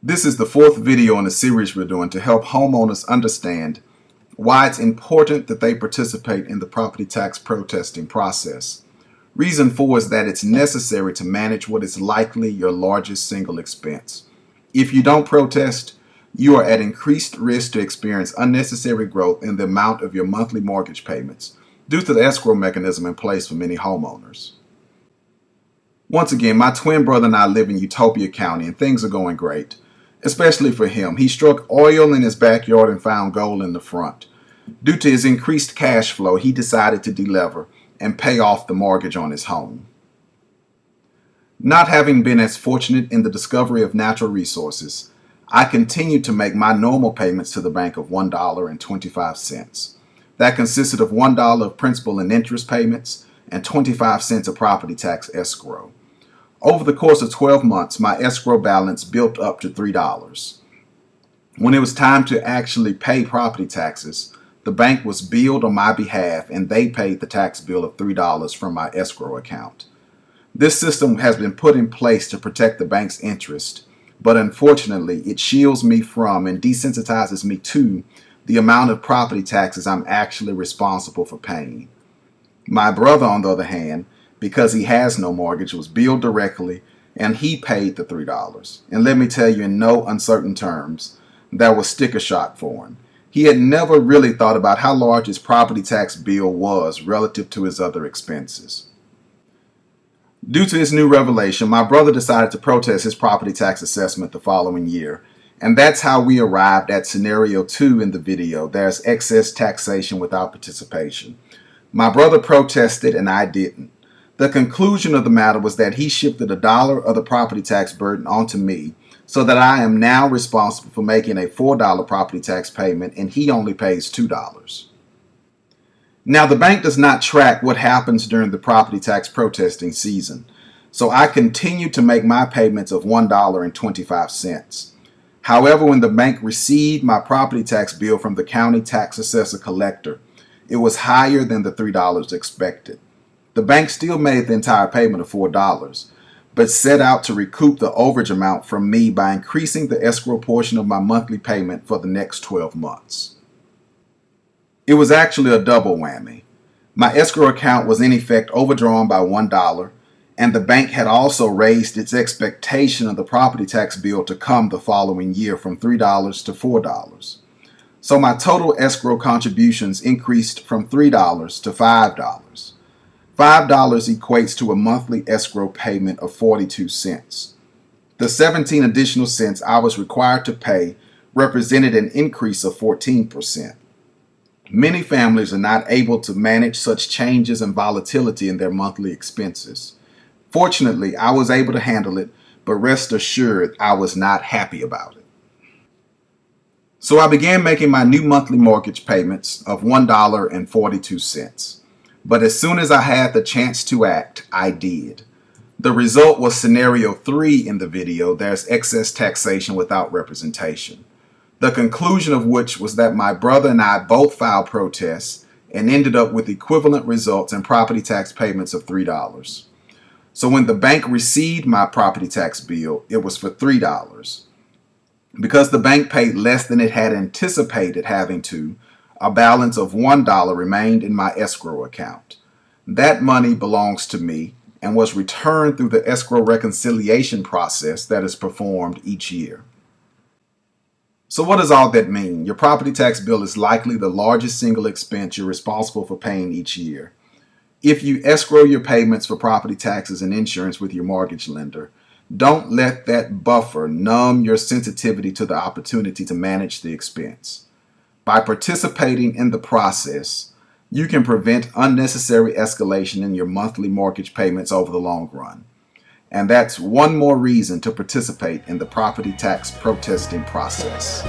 This is the fourth video in a series we're doing to help homeowners understand why it's important that they participate in the property tax protesting process. Reason 4 is that it's necessary to manage what is likely your largest single expense. If you don't protest, you are at increased risk to experience unnecessary growth in the amount of your monthly mortgage payments due to the escrow mechanism in place for many homeowners. Once again, my twin brother and I live in Utopia County and things are going great. Especially for him. He struck oil in his backyard and found gold in the front. Due to his increased cash flow, he decided to delever and pay off the mortgage on his home. Not having been as fortunate in the discovery of natural resources, I continued to make my normal payments to the bank of $1.25. That consisted of $1 of principal and interest payments and 25 cents of property tax escrow. Over the course of 12 months, my escrow balance built up to $3. When it was time to actually pay property taxes, the bank was billed on my behalf and they paid the tax bill of $3 from my escrow account. This system has been put in place to protect the bank's interest, but unfortunately it shields me from and desensitizes me to the amount of property taxes I'm actually responsible for paying. My brother, on the other hand, because he has no mortgage, was billed directly and he paid the $3. And let me tell you in no uncertain terms, that was sticker shock for him. He had never really thought about how large his property tax bill was relative to his other expenses. Due to this new revelation, my brother decided to protest his property tax assessment the following year. And that's how we arrived at scenario 2 in the video. There's excess taxation without participation. My brother protested and I didn't. The conclusion of the matter was that he shifted $1 of the property tax burden onto me so that I am now responsible for making a $4 property tax payment and he only pays $2. Now the bank does not track what happens during the property tax protesting season, so I continue to make my payments of $1.25. However, when the bank received my property tax bill from the county tax assessor collector, it was higher than the $3 expected. The bank still made the entire payment of $4, but set out to recoup the overage amount from me by increasing the escrow portion of my monthly payment for the next 12 months. It was actually a double whammy. My escrow account was in effect overdrawn by $1, and the bank had also raised its expectation of the property tax bill to come the following year from $3 to $4. So my total escrow contributions increased from $3 to $5. $5 equates to a monthly escrow payment of 42 cents. The 17 additional cents I was required to pay represented an increase of 14%. Many families are not able to manage such changes and volatility in their monthly expenses. Fortunately, I was able to handle it, but rest assured I was not happy about it. So I began making my new monthly mortgage payments of $1.42. But as soon as I had the chance to act, I did. The result was scenario 3 in the video, there's excess taxation without representation. The conclusion of which was that my brother and I both filed protests and ended up with equivalent results in property tax payments of $3. So when the bank received my property tax bill, it was for $3. Because the bank paid less than it had anticipated having to, a balance of $1 remained in my escrow account. That money belongs to me and was returned through the escrow reconciliation process that is performed each year. So what does all that mean? Your property tax bill is likely the largest single expense you're responsible for paying each year. If you escrow your payments for property taxes and insurance with your mortgage lender, don't let that buffer numb your sensitivity to the opportunity to manage the expense. By participating in the process, you can prevent unnecessary escalation in your monthly mortgage payments over the long run. And that's one more reason to participate in the property tax protesting process.